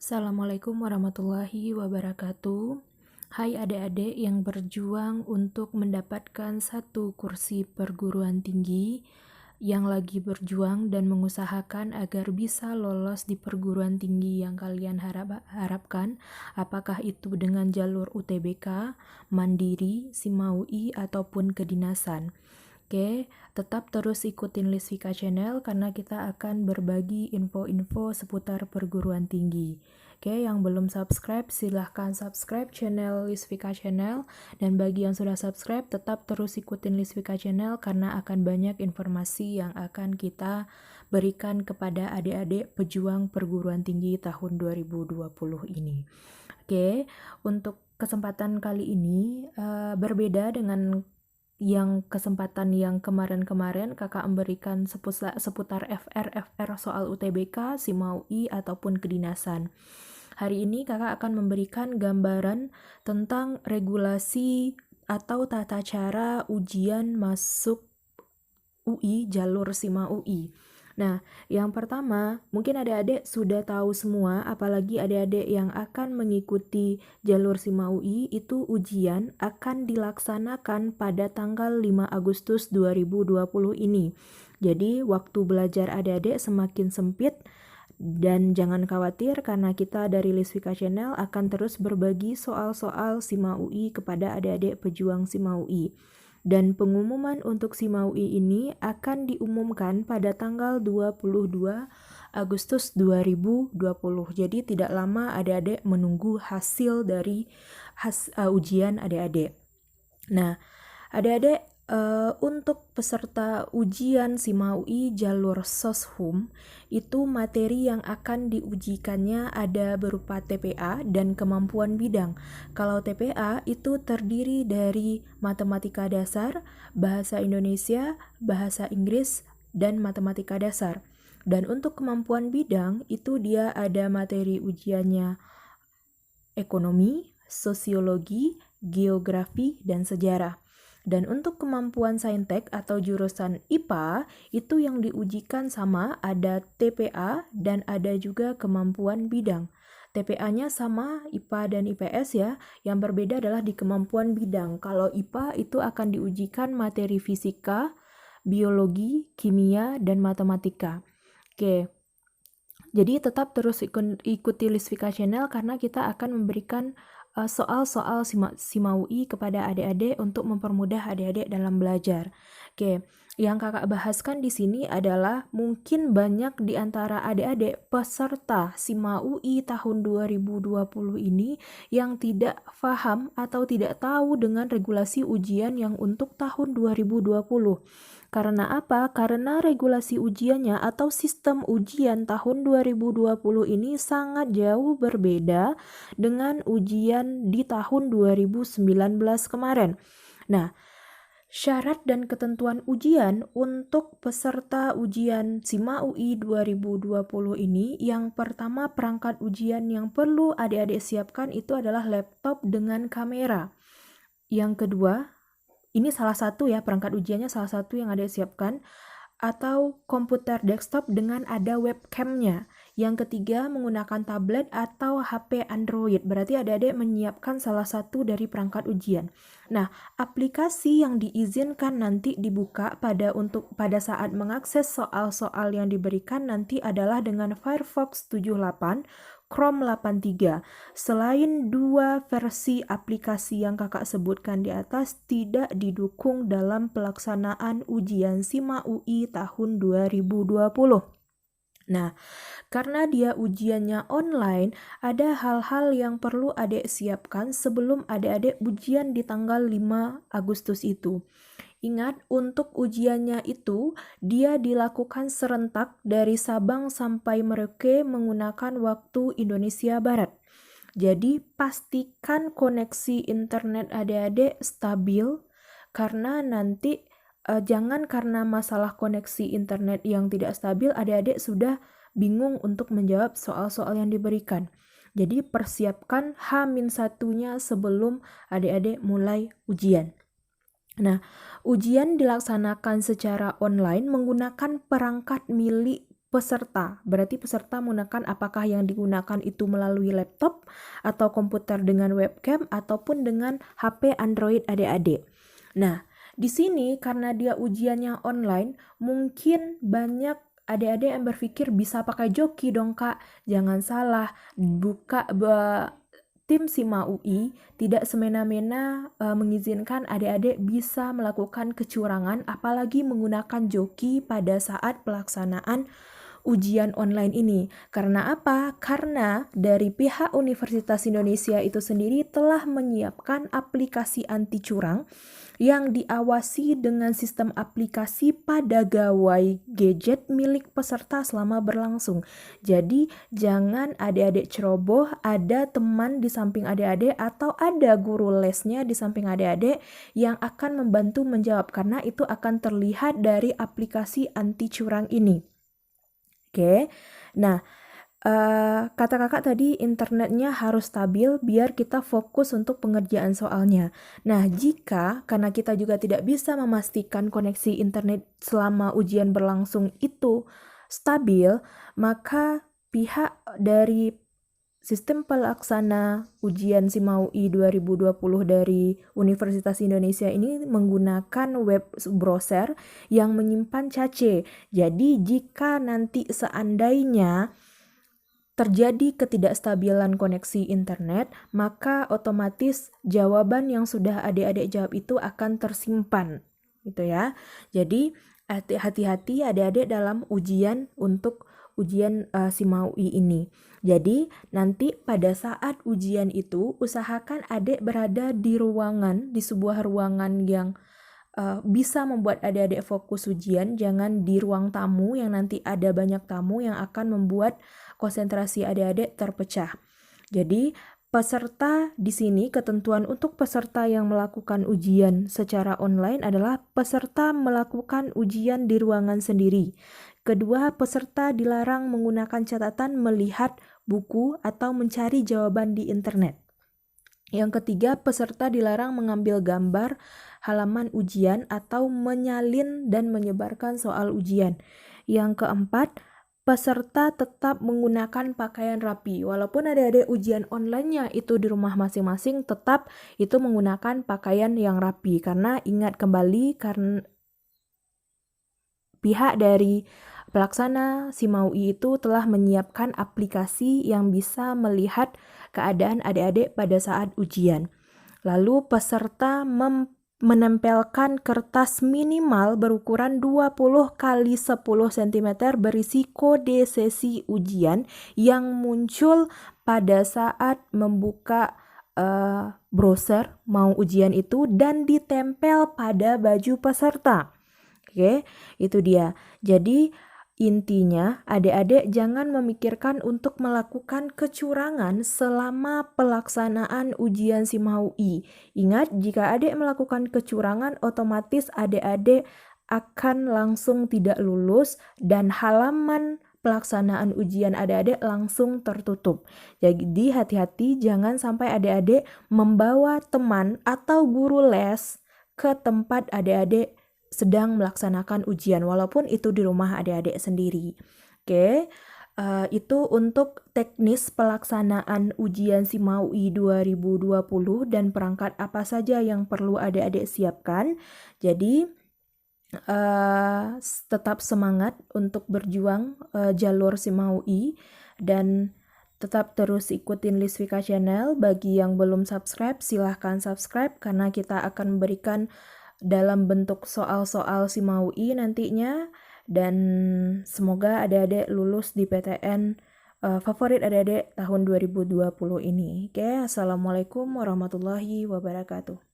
Assalamualaikum warahmatullahi wabarakatuh. Hai adik-adik yang berjuang untuk mendapatkan satu kursi perguruan tinggi, yang lagi berjuang dan mengusahakan agar bisa lolos di perguruan tinggi yang kalian harapkan, apakah itu dengan jalur UTBK, Mandiri, Simaui, ataupun kedinasan. Oke, tetap terus ikutin Lisvika Channel karena kita akan berbagi info-info seputar perguruan tinggi. Oke, yang belum subscribe silahkan subscribe channel Lisvika Channel, dan bagi yang sudah subscribe tetap terus ikutin Lisvika Channel karena akan banyak informasi yang akan kita berikan kepada adik-adik pejuang perguruan tinggi tahun 2020 ini. Oke, untuk kesempatan kali ini berbeda dengan yang kesempatan yang kemarin-kemarin kakak memberikan seputar FR soal UTBK, Simaui, ataupun kedinasan. Hari ini kakak akan memberikan gambaran tentang regulasi atau tata cara ujian masuk UI jalur Simaui. Nah, yang pertama, mungkin adik-adik sudah tahu semua, apalagi adik-adik yang akan mengikuti jalur Simaui, itu ujian akan dilaksanakan pada tanggal 5 Agustus 2020 ini. Jadi, waktu belajar adik-adik semakin sempit, dan jangan khawatir karena kita dari Lisvika Channel akan terus berbagi soal-soal Simaui kepada adik-adik pejuang Simaui. Dan pengumuman untuk Simaui ini akan diumumkan pada tanggal 22 Agustus 2020. Jadi tidak lama adik-adik menunggu hasil dari ujian adik-adik. Nah, adik-adik untuk peserta ujian Simaui jalur Soshum itu materi yang akan diujikannya ada berupa TPA dan kemampuan bidang. Kalau TPA itu terdiri dari matematika dasar, bahasa Indonesia, bahasa Inggris, dan matematika dasar. Dan untuk kemampuan bidang itu dia ada materi ujiannya ekonomi, sosiologi, geografi, dan sejarah. Dan untuk kemampuan saintek atau jurusan IPA, itu yang diujikan sama ada TPA dan ada juga kemampuan bidang. TPA-nya sama IPA dan IPS ya, yang berbeda adalah di kemampuan bidang. Kalau IPA itu akan diujikan materi fisika, biologi, kimia, dan matematika. Oke, jadi tetap terus ikuti Lisvika Channel karena kita akan memberikan soal-soal Simaui kepada adik-adik untuk mempermudah adik-adik dalam belajar. Oke, yang kakak bahaskan di sini adalah mungkin banyak di antara adik-adik peserta Simaui tahun 2020 ini yang tidak paham atau tidak tahu dengan regulasi ujian yang untuk tahun 2020. Karena apa? Karena regulasi ujiannya atau sistem ujian tahun 2020 ini sangat jauh berbeda dengan ujian di tahun 2019 kemarin. Nah, syarat dan ketentuan ujian untuk peserta ujian Simaui 2020 ini, yang pertama perangkat ujian yang perlu adik-adik siapkan itu adalah laptop dengan kamera. Yang kedua, ini salah satu ya, perangkat ujiannya salah satu yang adik siapkan, atau komputer desktop dengan ada webcamnya. Yang ketiga, menggunakan tablet atau HP Android. Berarti adik-adik menyiapkan salah satu dari perangkat ujian. Nah, aplikasi yang diizinkan nanti dibuka pada saat mengakses soal-soal yang diberikan nanti adalah dengan Firefox 78, Chrome 83. Selain dua versi aplikasi yang kakak sebutkan di atas tidak didukung dalam pelaksanaan ujian Simaui tahun 2020. Nah, karena dia ujiannya online, ada hal-hal yang perlu adik siapkan sebelum adik-adik ujian di tanggal 5 Agustus itu. Ingat, untuk ujiannya itu, dia dilakukan serentak dari Sabang sampai Merauke menggunakan waktu Indonesia Barat. Jadi, pastikan koneksi internet adik-adik stabil, karena nanti jangan karena masalah koneksi internet yang tidak stabil, adik-adik sudah bingung untuk menjawab soal-soal yang diberikan. Jadi, persiapkan H-1-nya sebelum adik-adik mulai ujian. Nah, ujian dilaksanakan secara online menggunakan perangkat milik peserta. Berarti peserta menggunakan apakah yang digunakan itu melalui laptop atau komputer dengan webcam ataupun dengan HP Android adik-adik. Nah, di sini karena dia ujiannya online, mungkin banyak adik-adik yang berpikir bisa pakai joki dong Kak. Jangan salah, tim SIMA UI tidak semena-mena mengizinkan adik-adik bisa melakukan kecurangan apalagi menggunakan joki pada saat pelaksanaan ujian online ini. Karena apa? Karena dari pihak Universitas Indonesia itu sendiri telah menyiapkan aplikasi anti curang yang diawasi dengan sistem aplikasi pada gawai gadget milik peserta selama berlangsung. Jadi jangan adik-adik ceroboh, ada teman di samping adik-adik atau ada guru lesnya di samping adik-adik yang akan membantu menjawab karena itu akan terlihat dari aplikasi anti curang ini. Oke, nah kata kakak tadi internetnya harus stabil biar kita fokus untuk pengerjaan soalnya. Nah, jika karena kita juga tidak bisa memastikan koneksi internet selama ujian berlangsung itu stabil, maka pihak dari Sistem pelaksana ujian SIMA UI 2020 dari Universitas Indonesia ini menggunakan web browser yang menyimpan cache. Jadi jika nanti seandainya terjadi ketidakstabilan koneksi internet, maka otomatis jawaban yang sudah adik-adik jawab itu akan tersimpan, gitu ya. Jadi hati-hati adik-adik dalam ujian untuk ujian SIMA UI ini. Jadi nanti pada saat ujian itu usahakan adik berada di ruangan, di sebuah ruangan yang bisa membuat adik-adik fokus ujian, jangan di ruang tamu yang nanti ada banyak tamu yang akan membuat konsentrasi adik-adik terpecah. Jadi peserta di sini, ketentuan untuk peserta yang melakukan ujian secara online adalah peserta melakukan ujian di ruangan sendiri. Kedua, peserta dilarang menggunakan catatan, melihat buku, atau mencari jawaban di internet. Yang ketiga, peserta dilarang mengambil gambar halaman ujian atau menyalin dan menyebarkan soal ujian. Yang keempat, peserta tetap menggunakan pakaian rapi. Walaupun adik-adik ujian online-nya itu di rumah masing-masing, tetap itu menggunakan pakaian yang rapi. Karena ingat kembali, karena pihak dari pelaksana SIMA UI itu telah menyiapkan aplikasi yang bisa melihat keadaan adik-adik pada saat ujian. Lalu peserta menempelkan kertas minimal berukuran 20 x 10 cm berisi kode sesi ujian yang muncul pada saat membuka browser mau ujian itu dan ditempel pada baju peserta. Oke, itu dia. Jadi intinya adik-adik jangan memikirkan untuk melakukan kecurangan selama pelaksanaan ujian SIMA UI. Ingat, jika adik melakukan kecurangan otomatis adik-adik akan langsung tidak lulus dan halaman pelaksanaan ujian adik-adik langsung tertutup. Jadi hati-hati jangan sampai adik-adik membawa teman atau guru les ke tempat adik-adik sedang melaksanakan ujian walaupun itu di rumah adik-adik sendiri. Oke, itu untuk teknis pelaksanaan ujian SIMA UI 2020 dan perangkat apa saja yang perlu adik-adik siapkan. Jadi tetap semangat untuk berjuang jalur SIMA UI dan tetap terus ikutin Lisvika Channel. Bagi yang belum subscribe, silahkan subscribe karena kita akan memberikan dalam bentuk soal-soal SIMA UI nantinya dan semoga adik-adik lulus di PTN favorit adik-adik tahun 2020 ini. Oke, Assalamualaikum warahmatullahi wabarakatuh.